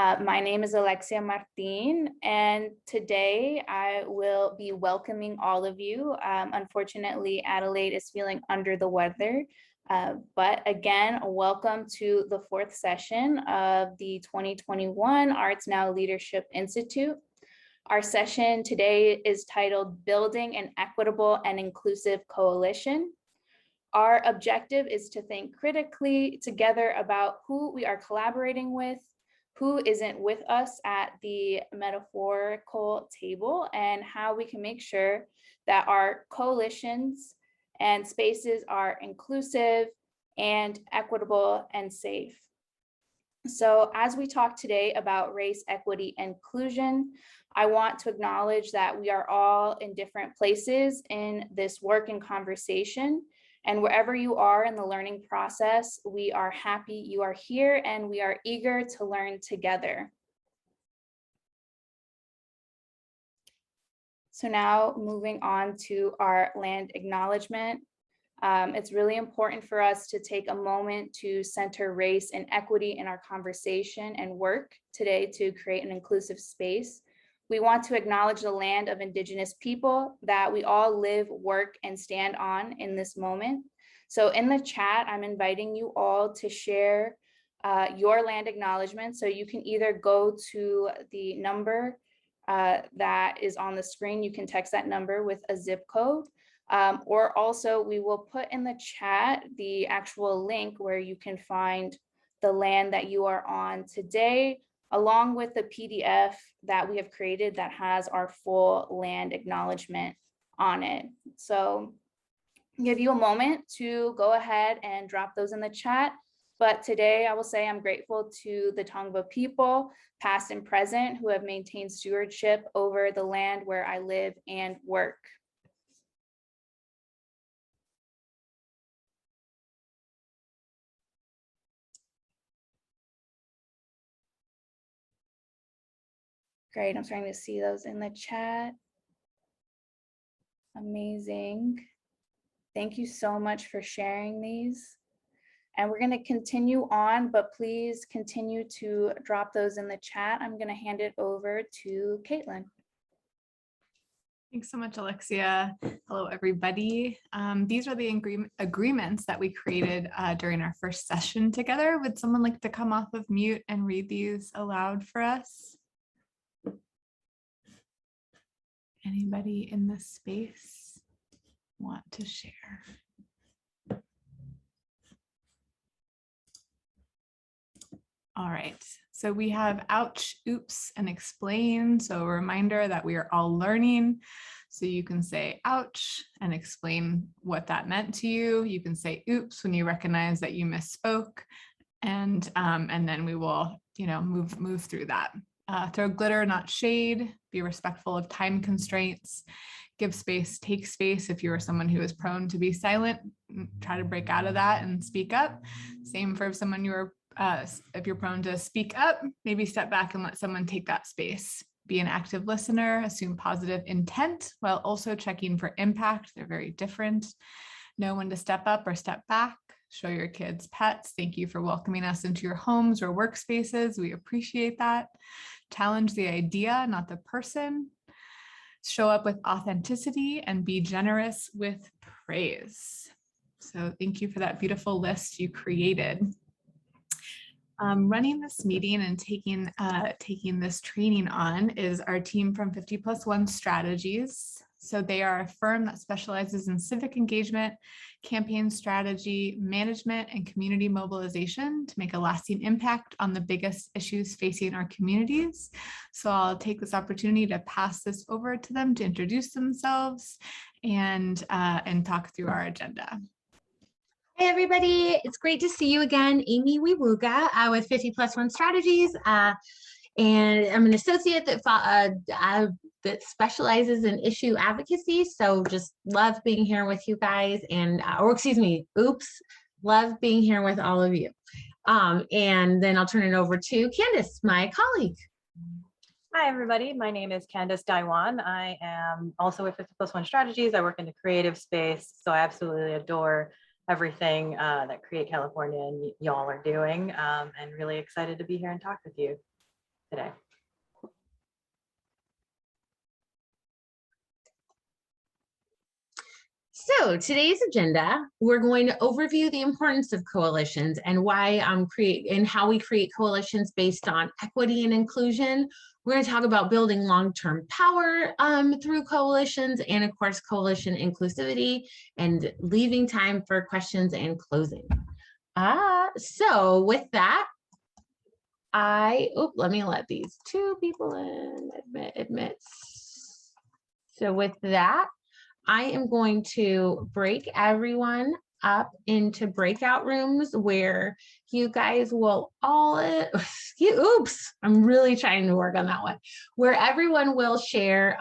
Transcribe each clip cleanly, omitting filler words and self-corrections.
My name is Alexia Martin, and today I will be welcoming all of you. Unfortunately, Adelaide is feeling under the weather, but again, welcome to the fourth session of the 2021 Arts Now Leadership Institute. Our session today is titled Building an Equitable and Inclusive Coalition. Our objective is to think critically together about who we are collaborating with, who isn't with us at the metaphorical table, and how we can make sure that our coalitions and spaces are inclusive and equitable and safe. So as we talk today about race, equity, and inclusion, I want to acknowledge that we are all in different places in this work and conversation. And wherever you are in the learning process, we are happy you are here and we are eager to learn together. So now moving on to our land acknowledgement. It's really important for us to take a moment to center race and equity in our conversation and work today to create an inclusive space. We want to acknowledge the land of Indigenous people that we all live, work, and stand on in this moment. So in the chat, I'm inviting you all to share your land acknowledgement. So you can either go to the number that is on the screen. You can text that number with a zip code. Or also we will put in the chat the actual link where you can find the land that you are on today, along with the PDF that we have created that has our full land acknowledgement on it. So I'll give you a moment to go ahead and drop those in the chat. But today I will say I'm grateful to the Tongva people, past and present, who have maintained stewardship over the land where I live and work. Great, I'm starting to see those in the chat. Amazing. Thank you so much for sharing these. And we're going to continue on, but please continue to drop those in the chat. I'm going to hand it over to Caitlin. Thanks so much, Alexia. Hello, everybody. These are the agreements that we created during our first session together. Would someone like to come off of mute and read these aloud for us? Anybody in this space want to share? All right, so we have ouch, oops, and explain. So a reminder that we are all learning. So you can say ouch and explain what that meant to you. You can say oops when you recognize that you misspoke, and then we will, move through that. Throw glitter, not shade. Be respectful of time constraints. Give space, take space. If you are someone who is prone to be silent, try to break out of that and speak up. Same for someone if you're prone to speak up, maybe step back and let someone take that space. Be an active listener, assume positive intent while also checking for impact. They're very different. Know when to step up or step back. Show your kids pets. Thank you for welcoming us into your homes or workspaces. We appreciate that. Challenge the idea, not the person. Show up with authenticity and be generous with praise. So thank you for that beautiful list you created. Running this meeting and taking this training on is our team from 50+1 Strategies. So they are a firm that specializes in civic engagement, campaign strategy, management, and community mobilization to make a lasting impact on the biggest issues facing our communities. So I'll take this opportunity to pass this over to them to introduce themselves and talk through our agenda. Hey everybody, it's great to see you again. Amy Wiwuga with 50+1 Strategies, and I'm an associate that specializes in issue advocacy. So just love being here with you guys, and love being here with all of you. And then I'll turn it over to Candace, my colleague. Hi, everybody. My name is Candace Daiwan. I am also with 50+1 Strategies. I work in the creative space, so I absolutely adore everything that Create California and y'all are doing, and really excited to be here and talk with you. So today's agenda, we're going to overview the importance of coalitions and why how we create coalitions based on equity and inclusion. We're going to talk about building long-term power through coalitions and, of course, coalition inclusivity, and leaving time for questions and closing. So with that, let me let these two people in, admits. So with that, I am going to break everyone up into breakout rooms where you guys will all, oops, I'm really trying to work on that one, where everyone will share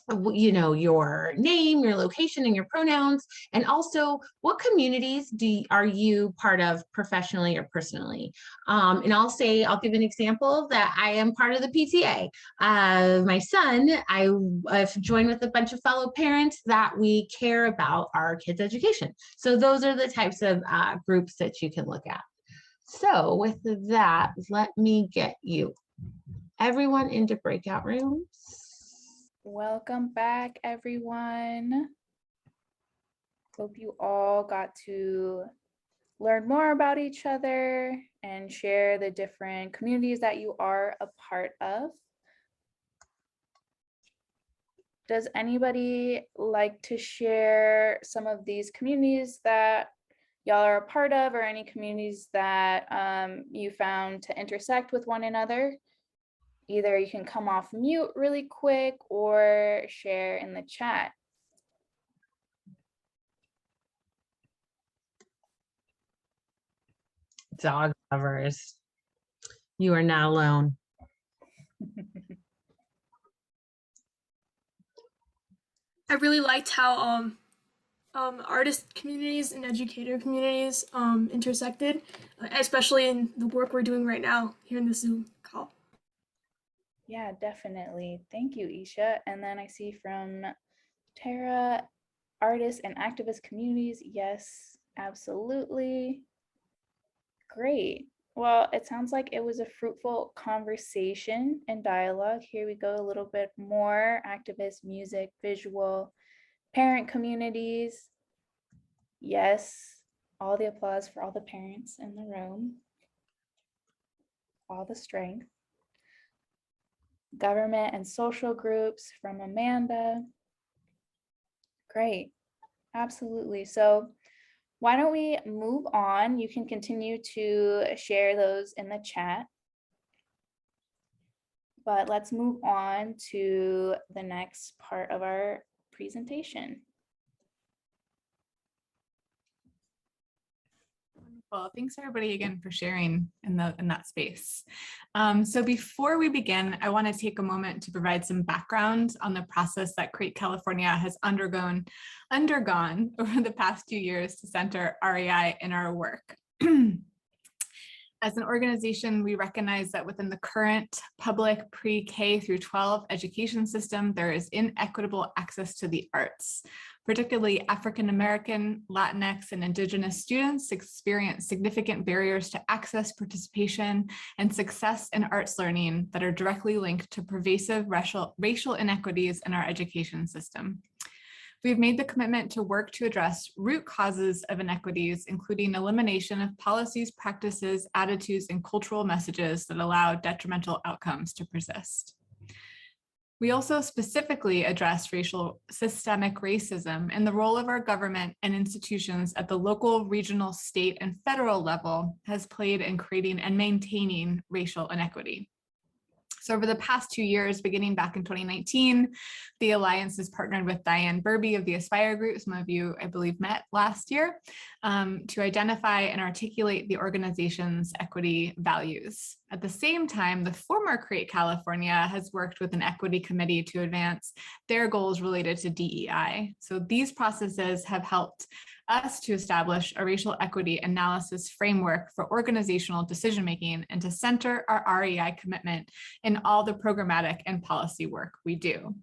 your name, your location, and your pronouns, and also what communities are you part of professionally or personally. And I'll give an example that I am part of the PTA. My son, I've joined with a bunch of fellow parents that we care about our kids' education. So those are the types of groups that you can look at. So with that, let me get you everyone into breakout rooms. Welcome back, everyone. Hope you all got to learn more about each other and share the different communities that you are a part of. Does anybody like to share some of these communities that y'all are a part of, or any communities that you found to intersect with one another? Either you can come off mute really quick or share in the chat. Dog lovers, you are not alone. I really liked how artist communities and educator communities intersected, especially in the work we're doing right now here in the Zoom call. Yeah, definitely. Thank you, Isha. And then I see from Tara, artists and activist communities. Yes, absolutely. Great. Well, it sounds like it was a fruitful conversation and dialogue. Here we go, a little bit more: activist, music, visual, parent communities. Yes, all the applause for all the parents in the room. All the strength. Government and social groups from Amanda. Great, absolutely. So why don't we move on? You can continue to share those in the chat. But let's move on to the next part of our presentation. Well, thanks everybody again for sharing in that space. So before we begin, I want to take a moment to provide some background on the process that Create California has undergone over the past 2 years to center REI in our work. As an organization, we recognize that within the current public pre-K through 12 education system, there is inequitable access to the arts. Particularly African-American, Latinx, and Indigenous students experience significant barriers to access, participation, and success in arts learning that are directly linked to pervasive racial inequities in our education system. We've made the commitment to work to address root causes of inequities, including elimination of policies, practices, attitudes, and cultural messages that allow detrimental outcomes to persist. We also specifically address systemic racism and the role of our government and institutions at the local, regional, state, and federal level has played in creating and maintaining racial inequity. So over the past 2 years, beginning back in 2019, the Alliance has partnered with Diane Burby of the Aspire Group, some of you, I believe, met last year, to identify and articulate the organization's equity values. At the same time, the former Create California has worked with an equity committee to advance their goals related to DEI. So these processes have helped us to establish a racial equity analysis framework for organizational decision-making and to center our REI commitment in all the programmatic and policy work we do.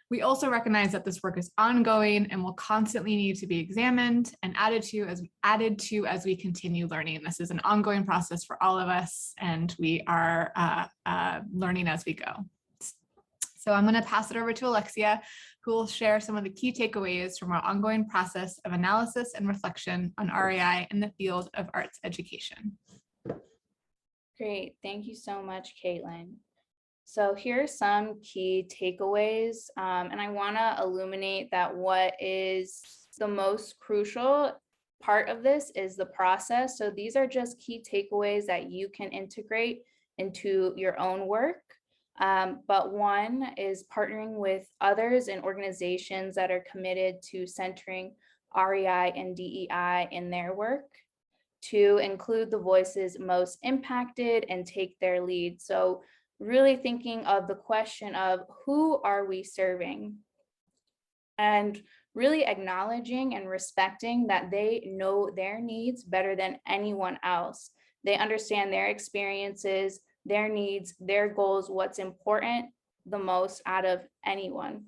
We also recognize that this work is ongoing and will constantly need to be examined and added to as we continue learning. This is an ongoing process for all of us, and we are learning as we go. So I'm going to pass it over to Alexia, who will share some of the key takeaways from our ongoing process of analysis and reflection on REI in the field of arts education. Great, thank you so much, Caitlin. So here are some key takeaways, and I want to illuminate that what is the most crucial part of this is the process. So these are just key takeaways that you can integrate into your own work. But one is partnering with others and organizations that are committed to centering REI and DEI in their work. To include the voices most impacted and take their lead. So really thinking of the question of who are we serving? And really acknowledging and respecting that they know their needs better than anyone else. They understand their experiences, their needs, their goals, what's important the most out of anyone.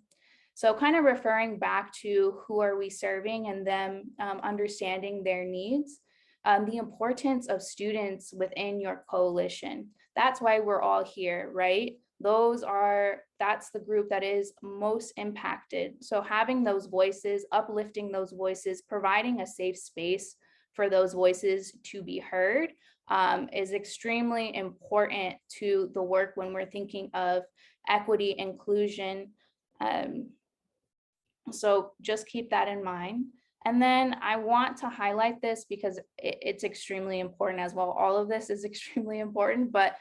So kind of referring back to who are we serving and them understanding their needs, the importance of students within your coalition. That's why we're all here, right? That's the group that is most impacted. So having those voices, uplifting those voices, providing a safe space for those voices to be heard is extremely important to the work when we're thinking of equity, inclusion. So just keep that in mind. And then I want to highlight this because it's extremely important as well. All of this is extremely important, but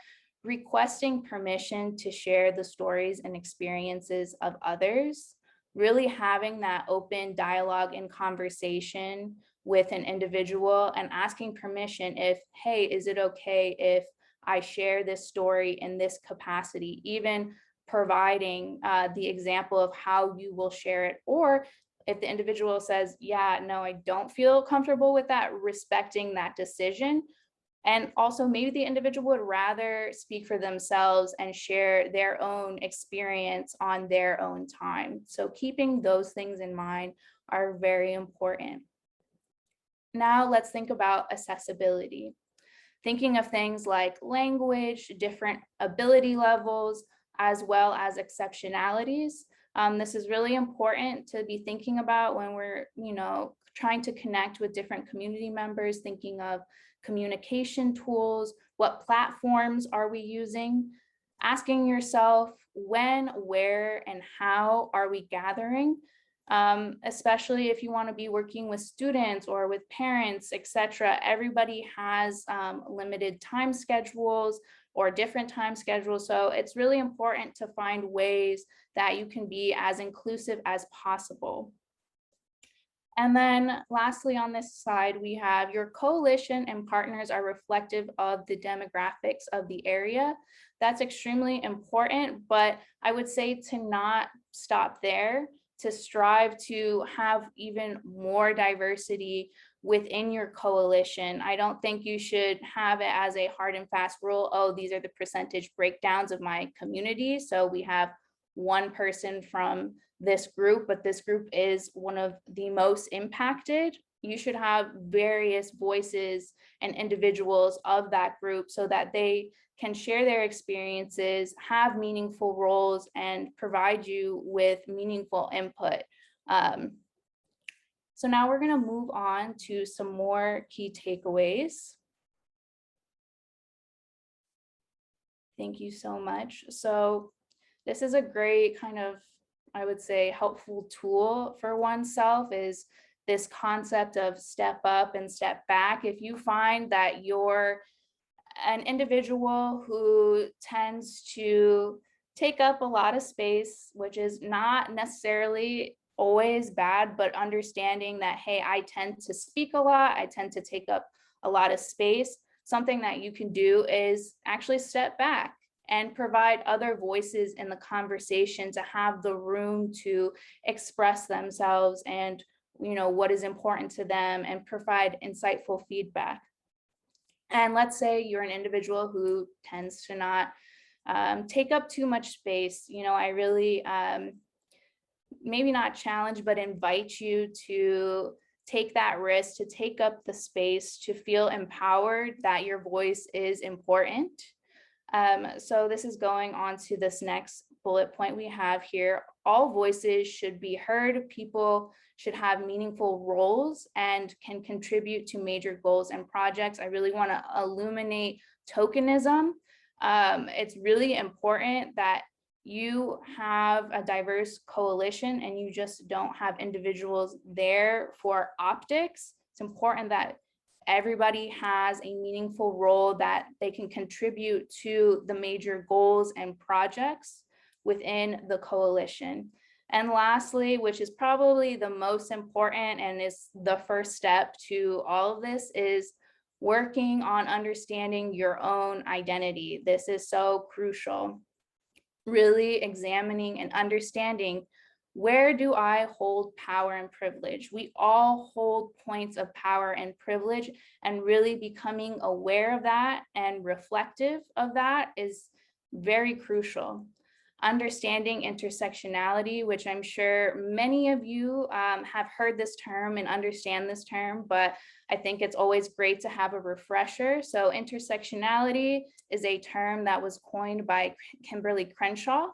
requesting permission to share the stories and experiences of others, really having that open dialogue and conversation with an individual and asking permission if, hey, is it okay if I share this story in this capacity, even providing the example of how you will share it, or if the individual says, yeah, no, I don't feel comfortable with that, respecting that decision. And also maybe the individual would rather speak for themselves and share their own experience on their own time. So keeping those things in mind are very important. Now let's think about accessibility. Thinking of things like language, different ability levels, as well as exceptionalities. This is really important to be thinking about when we're, trying to connect with different community members, thinking of communication tools, what platforms are we using, asking yourself when, where, and how are we gathering, especially if you want to be working with students or with parents, etc. Everybody has limited time schedules or different time schedules. So it's really important to find ways that you can be as inclusive as possible. And then lastly, on this side, we have your coalition and partners are reflective of the demographics of the area. That's extremely important, but I would say to not stop there, to strive to have even more diversity within your coalition. I don't think you should have it as a hard and fast rule. Oh, these are the percentage breakdowns of my community. So we have one person from this group, but this group is one of the most impacted. You should have various voices and individuals of that group so that they can share their experiences, have meaningful roles, and provide you with meaningful input. So now we're going to move on to some more key takeaways. Thank you so much. So this is a great kind of, I would say, helpful tool for oneself is this concept of step up and step back. If you find that you're an individual who tends to take up a lot of space, which is not necessarily always bad, but understanding that, hey, I tend to speak a lot, I tend to take up a lot of space, something that you can do is actually step back and provide other voices in the conversation to have the room to express themselves and what is important to them and provide insightful feedback. And let's say you're an individual who tends to not take up too much space. I really maybe not challenge, but invite you to take that risk, to take up the space, to feel empowered that your voice is important. So this is going on to this next bullet point we have here, all voices should be heard. People should have meaningful roles and can contribute to major goals and projects. I really want to illuminate tokenism. It's really important that you have a diverse coalition and you just don't have individuals there for optics. It's important that everybody has a meaningful role that they can contribute to the major goals and projects within the coalition. And lastly, which is probably the most important and is the first step to all of this, is working on understanding your own identity. This is so crucial. Really examining and understanding, where do I hold power and privilege? We all hold points of power and privilege, and really becoming aware of that and reflective of that is very crucial. Understanding intersectionality, which I'm sure many of you have heard this term and understand this term, but I think it's always great to have a refresher. So intersectionality is a term that was coined by Kimberly Crenshaw.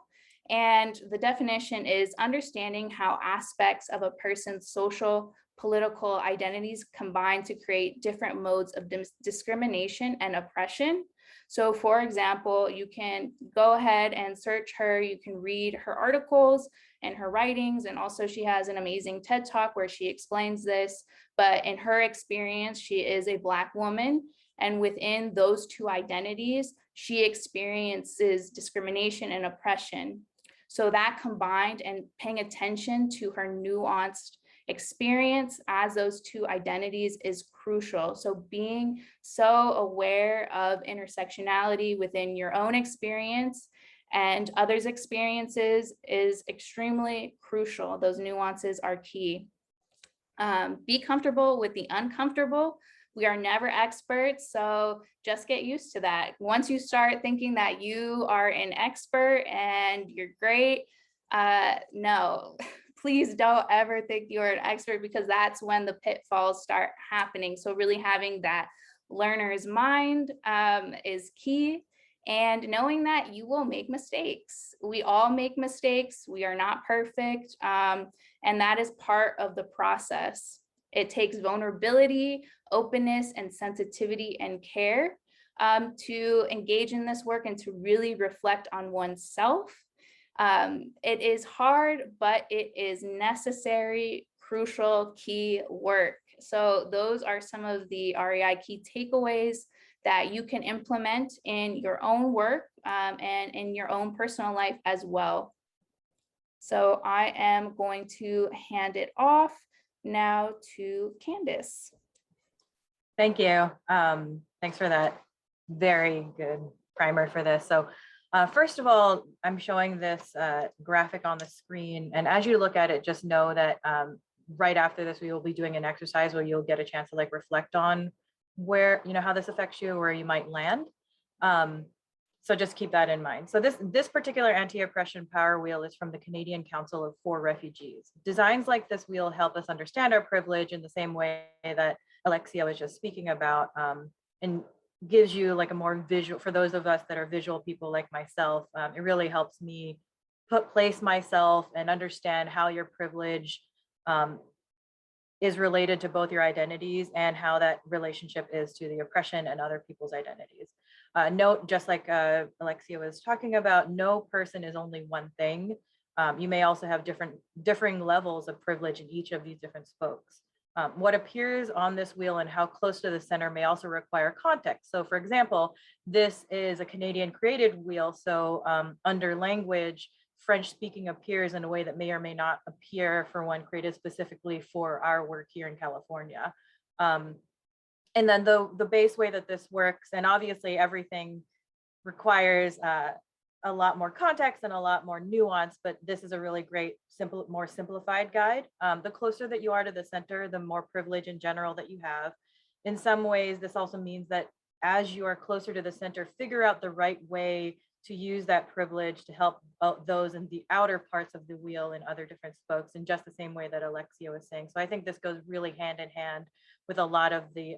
And the definition is understanding how aspects of a person's social, political identities combine to create different modes of discrimination and oppression. So for example, you can go ahead and search her, you can read her articles and her writings, and also she has an amazing TED Talk where she explains this, but in her experience, she is a Black woman, and within those two identities, she experiences discrimination and oppression. So that combined and paying attention to her nuanced experience as those two identities is crucial. So being so aware of intersectionality within your own experience and others' experiences is extremely crucial. Those nuances are key. Be comfortable with the uncomfortable. We are never experts, so just get used to that. Once you start thinking that you are an expert and you're great, no, please don't ever think you're an expert, because that's when the pitfalls start happening. So really having that learner's mind is key, and knowing that you will make mistakes. We all make mistakes. We are not perfect, and that is part of the process. It takes vulnerability, openness, and sensitivity and care to engage in this work and to really reflect on oneself. It is hard, but it is necessary, crucial, key work. So those are some of the REI key takeaways that you can implement in your own work and in your own personal life as well. So I am going to hand it off now to Candace. Thank you. Thanks for that very good primer for this. So first of all, I'm showing this graphic on the screen, and as you look at it, just know that right after this, we will be doing an exercise where you'll get a chance to like reflect on where, you know, how this affects you, where you might land. So just keep that in mind. So this particular anti-oppression power wheel is from the Canadian Council for Refugees. Designs like this wheel help us understand our privilege in the same way that Alexia was just speaking about, and gives you like a more visual, for those of us that are visual people like myself, it really helps me place myself and understand how your privilege is related to both your identities and how that relationship is to the oppression and other people's identities. Note, just like Alexia was talking about, no person is only one thing. You may also have differing levels of privilege in each of these different spokes. What appears on this wheel and how close to the center may also require context. So for example, this is a Canadian created wheel. So under language, French speaking appears in a way that may or may not appear for one created specifically for our work here in California. And then the base way that this works, and obviously everything requires a lot more context and a lot more nuance, but this is a really great, more simplified guide. The closer that you are to the center, the more privilege in general that you have. In some ways, this also means that as you are closer to the center, figure out the right way to use that privilege to help those in the outer parts of the wheel and other different spokes, in just the same way that Alexia was saying. So I think this goes really hand in hand with a lot of the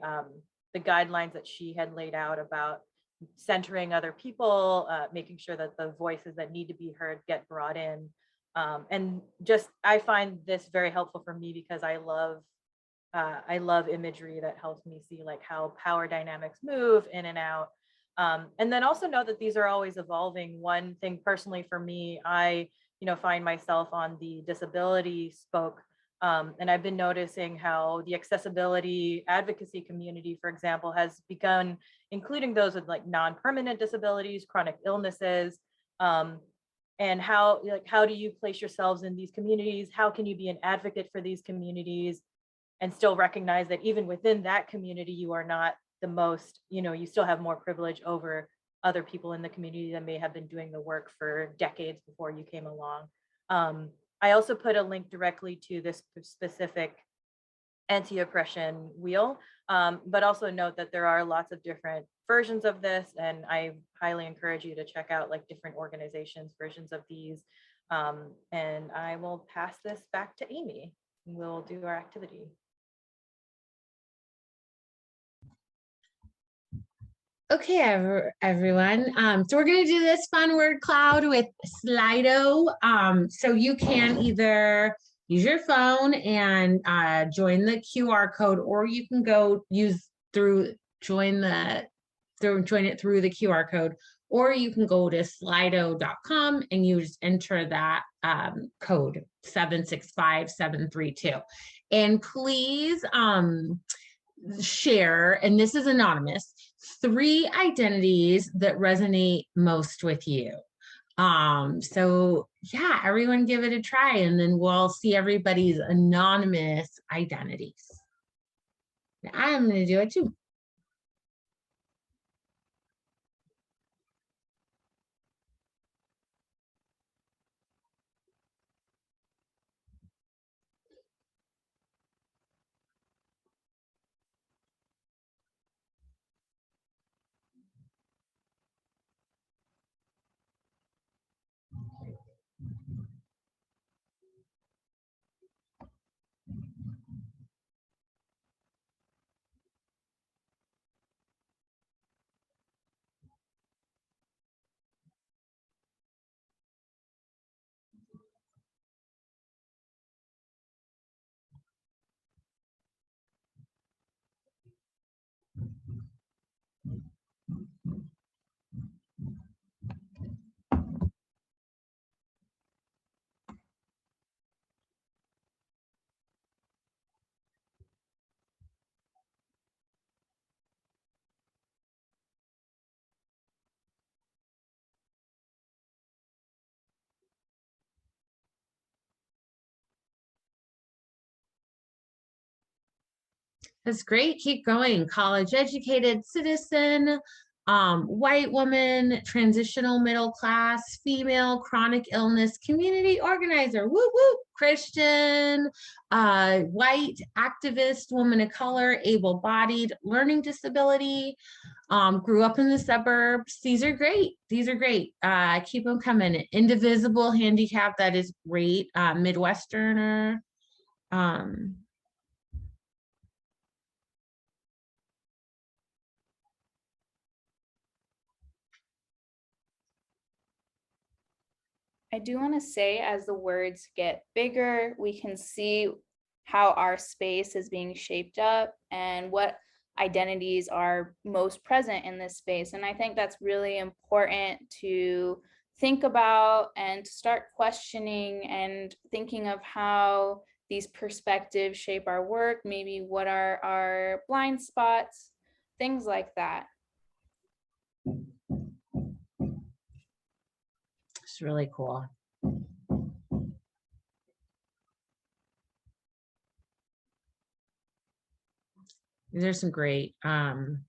guidelines that she had laid out about centering other people, making sure that the voices that need to be heard get brought in. And just, I find this very helpful for me because I love imagery that helps me see like how power dynamics move in and out. And then also know that these are always evolving. One thing personally for me, I find myself on the disability spoke. And I've been noticing how the accessibility advocacy community, for example, has begun including those with like non-permanent disabilities, chronic illnesses, and how do you place yourselves in these communities? How can you be an advocate for these communities and still recognize that even within that community, you are not the most, you still have more privilege over other people in the community that may have been doing the work for decades before you came along. I also put a link directly to this specific anti-oppression wheel, but also note that there are lots of different versions of this, and I highly encourage you to check out like different organizations' versions of these. And I will pass this back to Amy. We'll do our activity. Okay, everyone. So we're going to do this fun word cloud with Slido. So you can either use your phone and join the QR code, or you can go join it through the QR code, or you can go to slido.com and you just enter that code 765732. And please share, and this is anonymous, 3 identities that resonate most with you. So yeah, everyone give it a try, and then we'll see everybody's anonymous identities. I'm going to do it too. That's great. Keep going. College educated citizen, white woman, transitional middle class, female, chronic illness, community organizer, woo woo, Christian, white, activist, woman of color, able-bodied, learning disability, grew up in the suburbs. These are great. These are great. Keep them coming. Indivisible, handicap, that is great. Midwesterner. I do want to say, as the words get bigger, we can see how our space is being shaped up and what identities are most present in this space. And I think that's really important to think about and to start questioning and thinking of how these perspectives shape our work, maybe what are our blind spots, things like that. It's really cool. There's some great,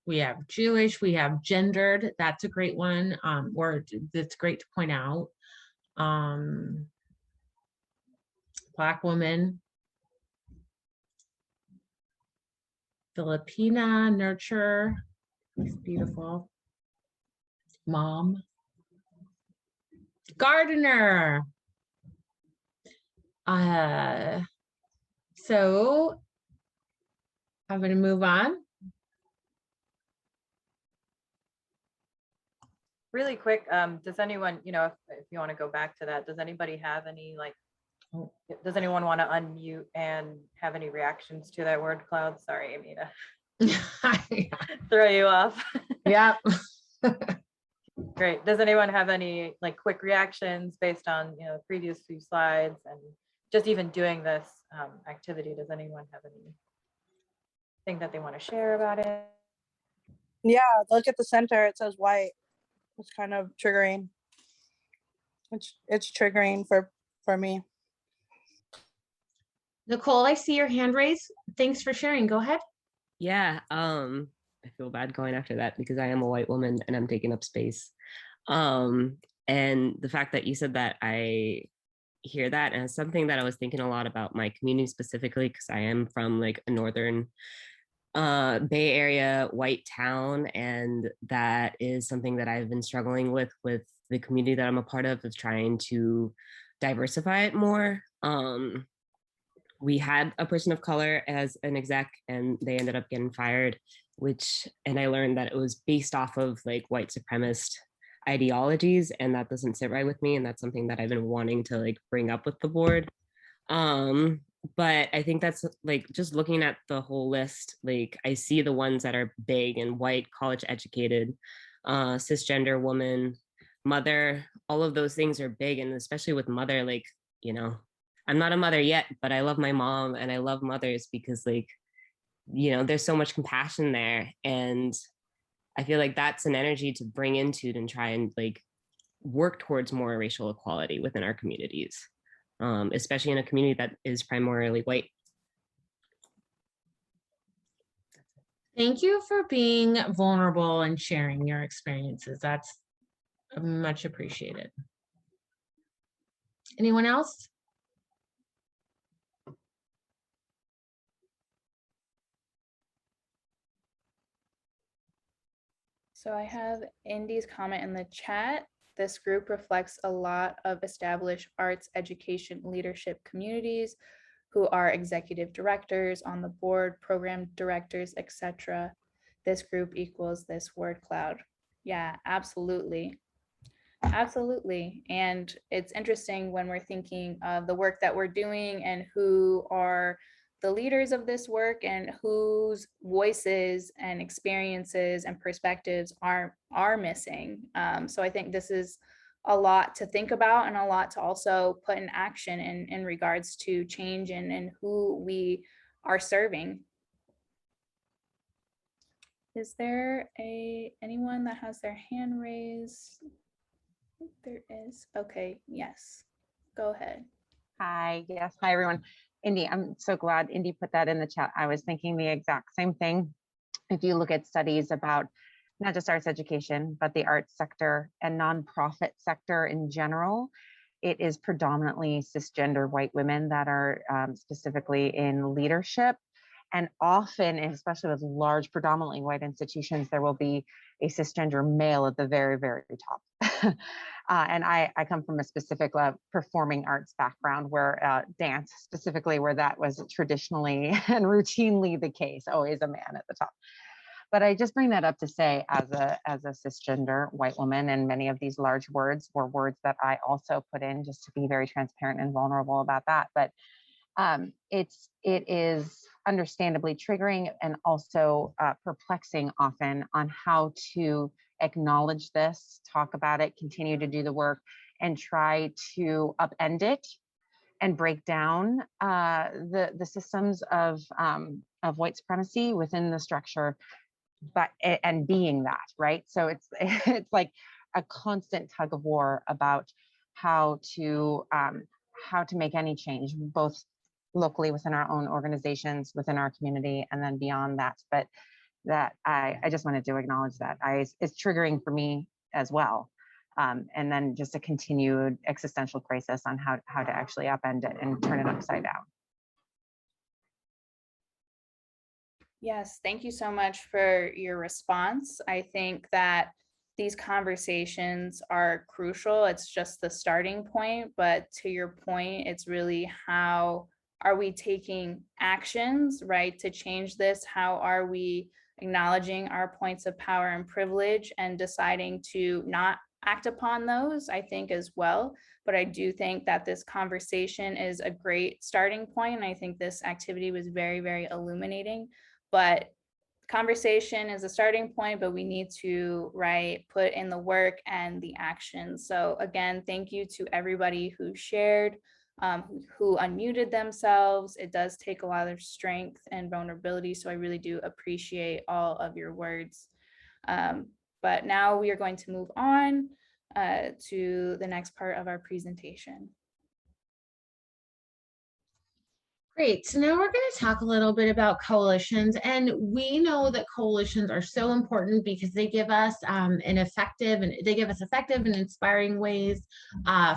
we have Jewish, we have gendered, that's a great one, or that's great to point out. Black woman, Filipina, nurture, it's beautiful. Mom, gardener. So I'm going to move on. really quick, does anyone, if you want to go back to that, does anybody have any does anyone want to unmute and have any reactions to that word cloud? Sorry, Amy, to throw you off. Yeah. Great. Does anyone have any quick reactions based on the previous few slides and just even doing this activity? Does anyone have anything that they want to share about it? Yeah, look at the center. It says white. It's kind of triggering. It's triggering for me. Nicole, I see your hand raised. Thanks for sharing. Go ahead. Yeah, I feel bad going after that because I am a white woman and I'm taking up space. And the fact that you said that, I hear that, and it's something that I was thinking a lot about my community specifically, because I am from like a northern Bay Area white town, and that is something that I've been struggling with the community that I'm a part of trying to diversify it more. We had a person of color as an exec and they ended up getting fired, and I learned that it was based off of like white supremacist ideologies, and that doesn't sit right with me, and that's something that I've been wanting to like bring up with the board. But I think that's like just looking at the whole list, like I see the ones that are big and white, college educated, cisgender woman, mother, all of those things are big. And especially with mother, like, I'm not a mother yet, but I love my mom and I love mothers because like, there's so much compassion there. And I feel like that's an energy to bring into and try and like work towards more racial equality within our communities, especially in a community that is primarily white. Thank you for being vulnerable and sharing your experiences. That's much appreciated. Anyone else? So I have Indy's comment in the chat. This group reflects a lot of established arts education leadership communities who are executive directors on the board, program directors, etc. This group equals this word cloud. Yeah, absolutely. Absolutely. And it's interesting when we're thinking of the work that we're doing and who are the leaders of this work and whose voices and experiences and perspectives are missing. So I think this is a lot to think about and a lot to also put in action in regards to change and who we are serving. Is there anyone that has their hand raised? There is. Okay, yes. Go ahead. Hi, yes. Hi, everyone. Indy, I'm so glad Indy put that in the chat. I was thinking the exact same thing. If you look at studies about not just arts education, but the arts sector and nonprofit sector in general, it is predominantly cisgender white women that are specifically in leadership. And often, especially with large, predominantly white institutions, there will be a cisgender male at the very, very top. And I come from a specific performing arts background where dance specifically, where that was traditionally and routinely the case, always a man at the top. But I just bring that up to say, as a cisgender white woman, and many of these large words were words that I also put in just to be very transparent and vulnerable about that. But it is understandably triggering and also perplexing often on how to acknowledge this, talk about it, continue to do the work, and try to upend it and break down the systems of white supremacy within the structure, and being that, right? So it's like a constant tug of war about how to make any change, both locally within our own organizations, within our community, and then beyond that. But that I just wanted to acknowledge that it's triggering for me as well. And then just a continued existential crisis on how to actually upend it and turn it upside down. Yes, thank you so much for your response. I think that these conversations are crucial. It's just the starting point, but to your point, it's really how are we taking actions, right, to change this? How are we acknowledging our points of power and privilege and deciding to not act upon those, I think, as well. But I do think that this conversation is a great starting point. And I think this activity was very, very illuminating. But conversation is a starting point, but we need to, right, put in the work and the action. So again, thank you to everybody who shared, who unmuted themselves. It does take a lot of strength and vulnerability. So I really do appreciate all of your words. But now we are going to move on to the next part of our presentation. Great. So now we're going to talk a little bit about coalitions. And we know that coalitions are so important because they give us effective and inspiring ways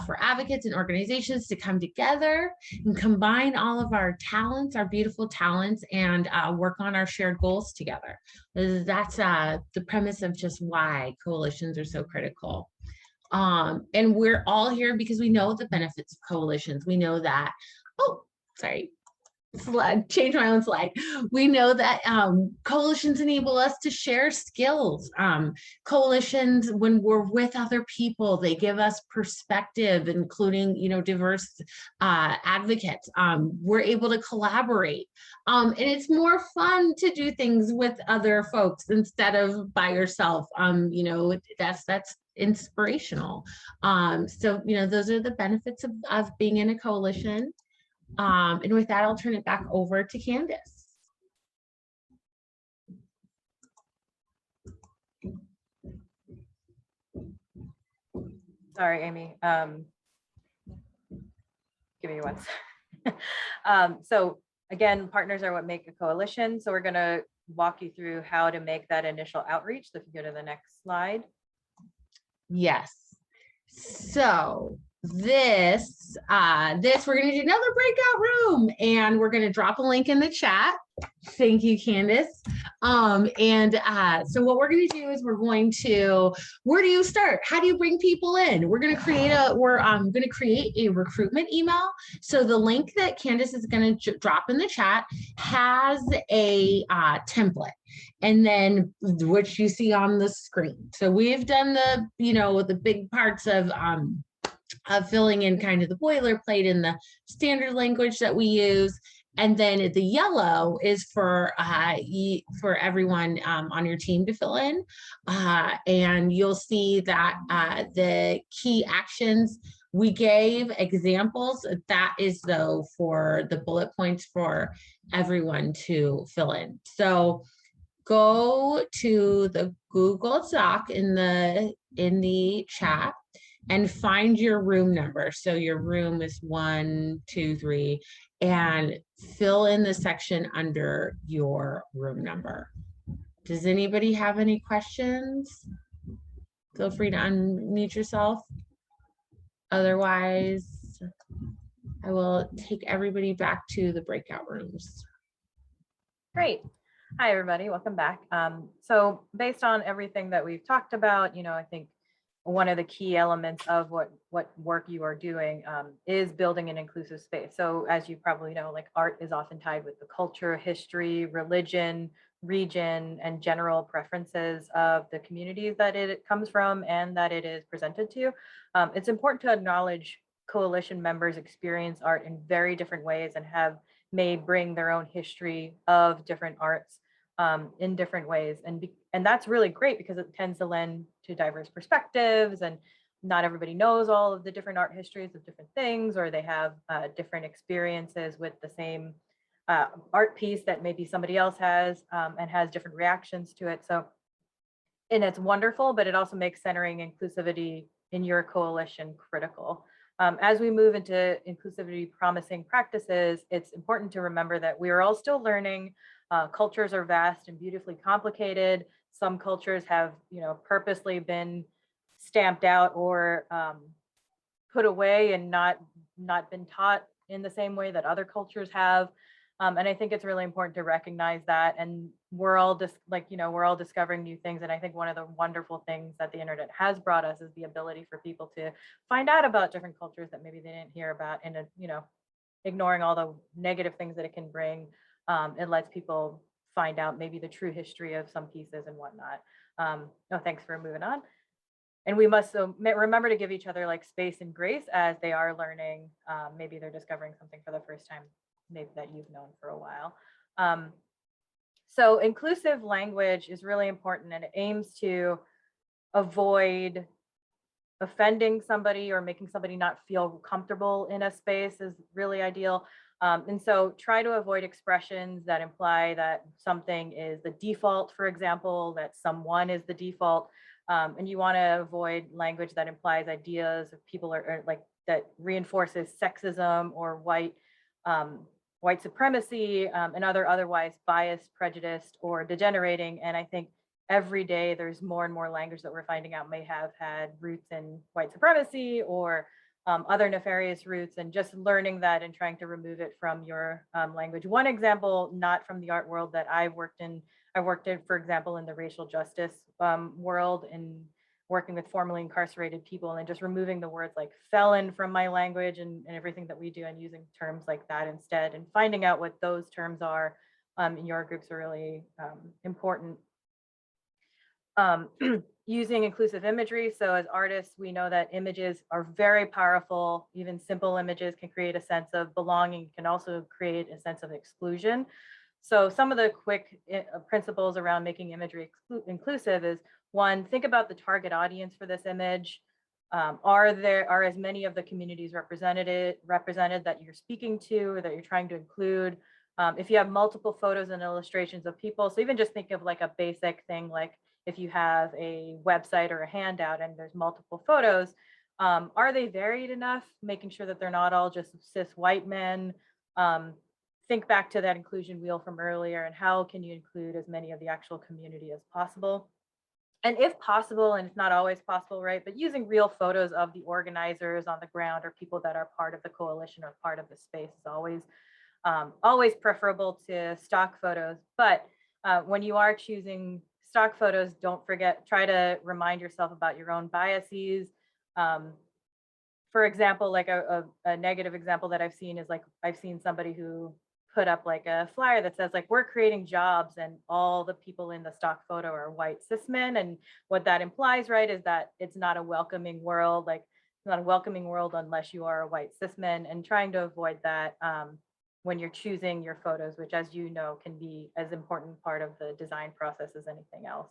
for advocates and organizations to come together and combine all of our talents, our beautiful talents, and work on our shared goals together. That's the premise of just why coalitions are so critical. And we're all here because we know the benefits of coalitions. We know that, change my own slide. We know that coalitions enable us to share skills. Coalitions, when we're with other people, they give us perspective, including, diverse advocates. We're able to collaborate. And it's more fun to do things with other folks instead of by yourself. That's inspirational. So, those are the benefits of being in a coalition. And with that, I'll turn it back over to Candace. Sorry, Amy. Give me one second. So again, partners are what make a coalition. So we're going to walk you through how to make that initial outreach. So if you go to the next slide. Yes. So this we're going to do another breakout room, and we're going to drop a link in the chat. Thank you, Candace. So what we're going to do is where do you start? How do you bring people in? We're going to create a recruitment email. So the link that Candace is going to drop in the chat has a template, and then which you see on the screen. So we've done the big parts of filling in kind of the boilerplate in the standard language that we use. And then the yellow is for everyone on your team to fill in. And you'll see that the key actions, we gave examples. That is, though, for the bullet points for everyone to fill in. So go to the Google Doc in the chat and find your room number. So your room is 1, 2, 3, and fill in the section under your room number. Does anybody have any questions? Feel free to unmute yourself. Otherwise, I will take everybody back to the breakout rooms. Great. Hi, everybody. Welcome back. So based on everything that we've talked about, I think one of the key elements of what work you are doing is building an inclusive space. So as you probably know, like art is often tied with the culture, history, religion, region, and general preferences of the communities that it comes from and that it is presented to. It's important to acknowledge coalition members experience art in very different ways and may bring their own history of different arts in different ways. And that's really great because it tends to lend to diverse perspectives, and not everybody knows all of the different art histories of different things, or they have different experiences with the same art piece that maybe somebody else has and has different reactions to it. So, and it's wonderful, but it also makes centering inclusivity in your coalition critical. As we move into inclusivity promising practices, it's important to remember that we are all still learning. Cultures are vast and beautifully complicated. Some cultures have, purposely been stamped out or put away and not been taught in the same way that other cultures have. And I think it's really important to recognize that. And we're all we're all discovering new things. And I think one of the wonderful things that the internet has brought us is the ability for people to find out about different cultures that maybe they didn't hear about, and ignoring all the negative things that it can bring. It lets people find out maybe the true history of some pieces and whatnot. No, thanks for moving on. And we must remember to give each other like space and grace as they are learning. Maybe they're discovering something for the first time, maybe that you've known for a while. So inclusive language is really important, and it aims to avoid offending somebody or making somebody not feel comfortable in a space is really ideal. And so try to avoid expressions that imply that something is the default, for example, that someone is the default. And you want to avoid language that implies ideas of people are like that reinforces sexism or white supremacy and otherwise biased, prejudiced, or degenerating. And I think every day there's more and more language that we're finding out may have had roots in white supremacy or other nefarious roots, and just learning that and trying to remove it from your language. One example, not from the art world that I worked in, for example, in the racial justice world and working with formerly incarcerated people, and just removing the words like felon from my language and everything that we do, and using terms like that instead, and finding out what those terms are in your groups are really important. Using inclusive imagery. So as artists, we know that images are very powerful. Even simple images can create a sense of belonging, can also create a sense of exclusion. So some of the quick principles around making imagery inclusive is, one, think about the target audience for this image. Are as many of the communities represented that you're speaking to or that you're trying to include? If you have multiple photos and illustrations of people, so even just think of like a basic thing, like if you have a website or a handout and there's multiple photos, are they varied enough? Making sure that they're not all just cis white men. Think back to that inclusion wheel from earlier, and how can you include as many of the actual community as possible? And if possible, and it's not always possible, right, but using real photos of the organizers on the ground or people that are part of the coalition or part of the space is always preferable to stock photos. But when you are choosing stock photos, don't forget, try to remind yourself about your own biases. For example, like a negative example that I've seen is like, I've seen somebody who put up like a flyer that says like, we're creating jobs, and all the people in the stock photo are white cis men. And what that implies, right, is that it's not a welcoming world. Like, it's not a welcoming world unless you are a white cis man, and trying to avoid that when you're choosing your photos, which, as you know, can be as important part of the design process as anything else.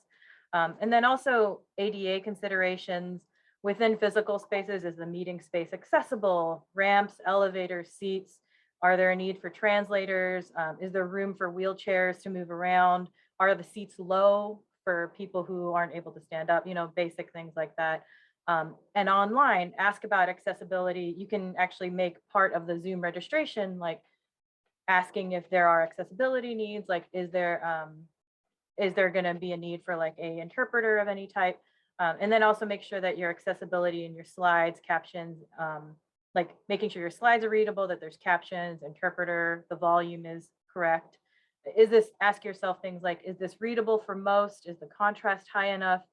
And then also ADA considerations within physical spaces. Is the meeting space accessible? Ramps, elevators, seats? Are there a need for translators? Is there room for wheelchairs to move around? Are the seats low for people who aren't able to stand up? You know, basic things like that. And online, ask about accessibility. You can actually make part of the Zoom registration, like asking if there are accessibility needs, like is there going to be a need for like a interpreter of any type? And then also make sure that your accessibility in your slides, captions, like making sure your slides are readable, that there's captions, interpreter, the volume is correct. Ask yourself things like, is this readable for most? Is the contrast high enough?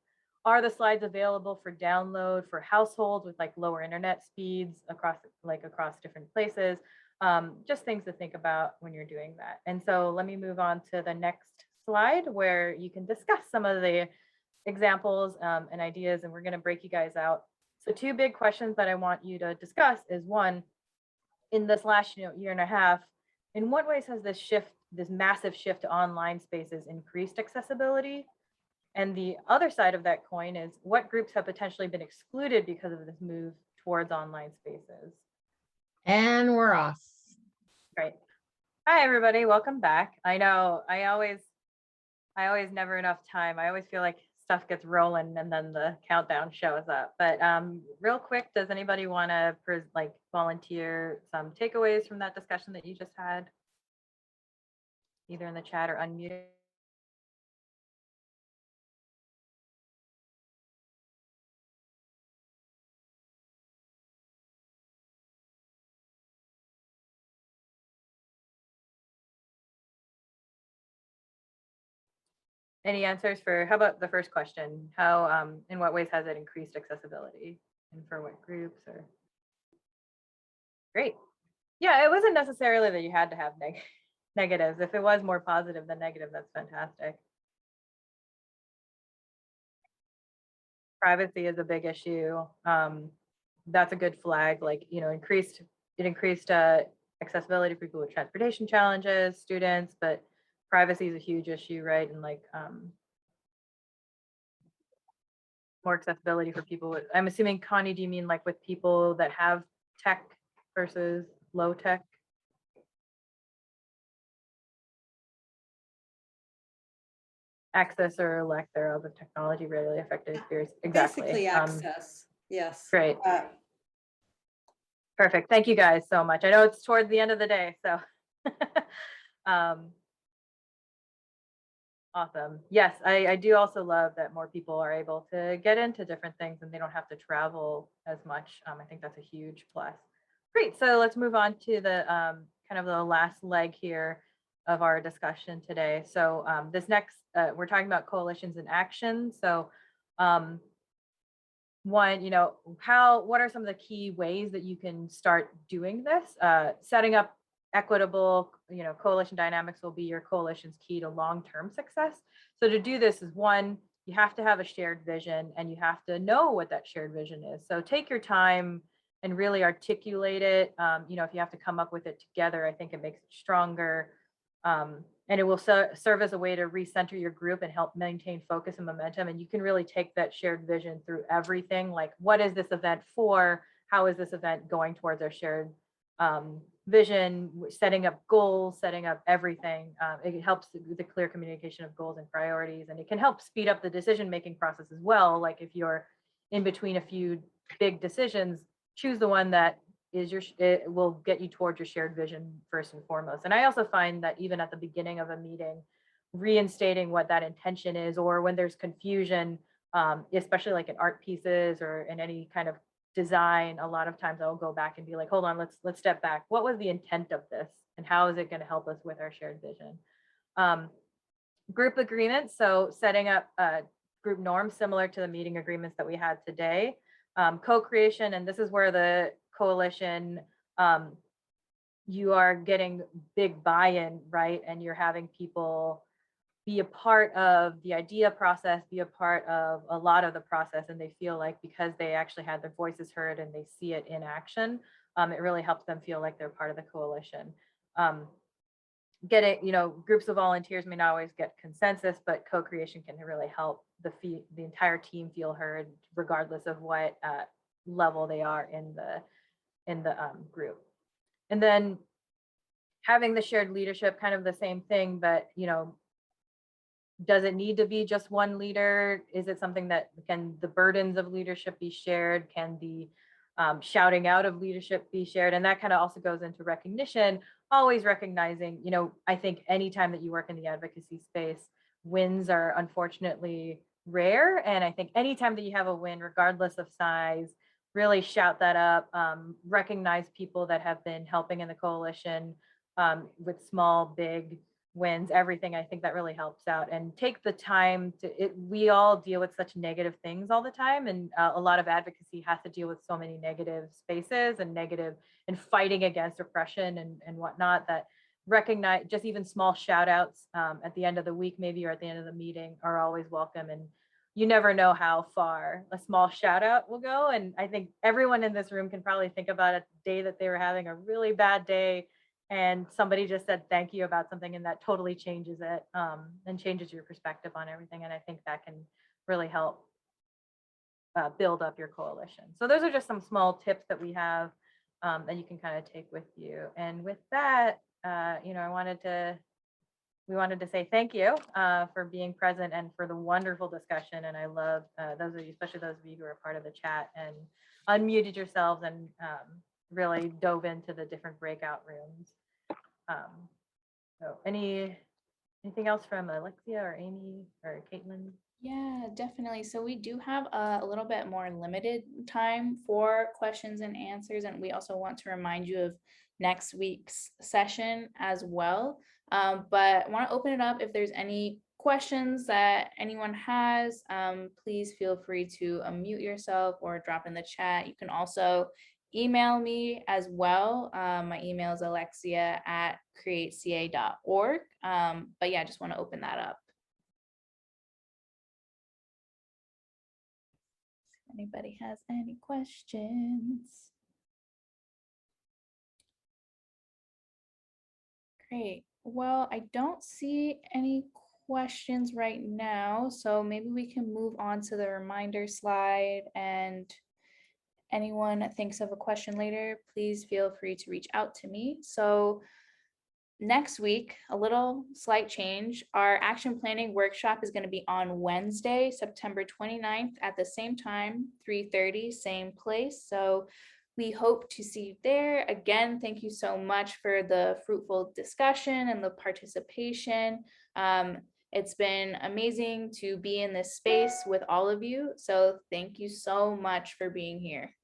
Are the slides available for download for households with like lower internet speeds across different places? Just things to think about when you're doing that. And so let me move on to the next slide where you can discuss some of the examples and ideas, and we're going to break you guys out. So two big questions that I want you to discuss is, one, in this last year and a half, in what ways has this massive shift to online spaces increased accessibility? And the other side of that coin is, what groups have potentially been excluded because of this move towards online spaces? And we're off. Great. Hi, everybody. Welcome back. I know I always never enough time. I always feel like stuff gets rolling and then the countdown shows up. But real quick, does anybody want to volunteer some takeaways from that discussion that you just had? Either in the chat or unmuted. Any answers for, how about the first question? How, in what ways has it increased accessibility, and for what groups? Or great. Yeah, it wasn't necessarily that you had to have negatives. If it was more positive than negative, that's fantastic. Privacy is a big issue. That's a good flag, like, you know, increased accessibility for people with transportation challenges, students, but privacy is a huge issue, right? And like more accessibility for people with, I'm assuming, Connie, do you mean like with people that have tech versus low tech? Access or lack thereof of technology really affected experience. Exactly. Basically access. Yes. Great. Perfect. Thank you guys so much. I know it's towards the end of the day, so awesome. Yes, I do also love that more people are able to get into different things and they don't have to travel as much. I think that's a huge plus. Great. So let's move on to the kind of the last leg here of our discussion today. So this next, we're talking about coalitions in action. So one, you know, what are some of the key ways that you can start doing this? Setting up equitable, you know, coalition dynamics will be your coalition's key to long-term success. So to do this is one, you have to have a shared vision and you have to know what that shared vision is. So take your time and really articulate it. You know, if you have to come up with it together, I think it makes it stronger. And it will serve as a way to recenter your group and help maintain focus and momentum. And you can really take that shared vision through everything. Like, what is this event for? How is this event going towards our shared vision? Setting up goals, setting up everything. It helps with the clear communication of goals and priorities. And it can help speed up the decision-making process as well. Like if you're in between a few big decisions, choose the one that is it will get you towards your shared vision first and foremost. And I also find that even at the beginning of a meeting, reinstating what that intention is, or when there's confusion, especially like in art pieces or in any kind of design, a lot of times I'll go back and be like, hold on, let's step back. What was the intent of this? And how is it going to help us with our shared vision? Group agreements. So setting up group norms similar to the meeting agreements that we had today. Co-creation, and this is where the coalition, you are getting big buy-in, right? And you're having people be a part of the idea process, be a part of a lot of the process, and they feel like because they actually had their voices heard and they see it in action, it really helps them feel like they're part of the coalition. You know, groups of volunteers may not always get consensus, but co-creation can really help the entire team feel heard, regardless of what level they are in the group. And then having the shared leadership, kind of the same thing, but, you know, does it need to be just one leader? Is it something that can the burdens of leadership be shared? Can the shouting out of leadership be shared? And that kind of also goes into recognition, always recognizing, you know, I think anytime that you work in the advocacy space, wins are unfortunately rare. And I think anytime that you have a win, regardless of size, really shout that up, recognize people that have been helping in the coalition with small, big wins, everything. I think that really helps out, and take the time to we all deal with such negative things all the time, and a lot of advocacy has to deal with so many negative spaces and fighting against oppression and whatnot, that recognize just even small shout outs at the end of the week maybe, or at the end of the meeting, are always welcome. And you never know how far a small shout out will go. And I think everyone in this room can probably think about a day that they were having a really bad day and somebody just said thank you about something, and that totally changes it and changes your perspective on everything. And I think that can really help build up your coalition. So those are just some small tips that we have that you can kind of take with you. And with that, you know, we wanted to say thank you for being present and for the wonderful discussion. And I love those of you, especially those of you who are part of the chat and unmuted yourselves and really dove into the different breakout rooms. So anything else from Alexia or Amy or Caitlin? Yeah, definitely. So we do have a little bit more limited time for questions and answers. And we also want to remind you of next week's session as well. But I want to open it up. If there's any questions that anyone has, please feel free to unmute yourself or drop in the chat. You can also email me as well. My email is alexia@createca.org. But yeah, I just want to open that up. If anybody has any questions. Great. Well, I don't see any questions right now, so maybe we can move on to the reminder slide, and anyone that thinks of a question later, please feel free to reach out to me. So next week, a little slight change. Our action planning workshop is going to be on Wednesday, September 29th at the same time, 3:30, same place. So we hope to see you there. Again, thank you so much for the fruitful discussion and the participation. It's been amazing to be in this space with all of you. So thank you so much for being here.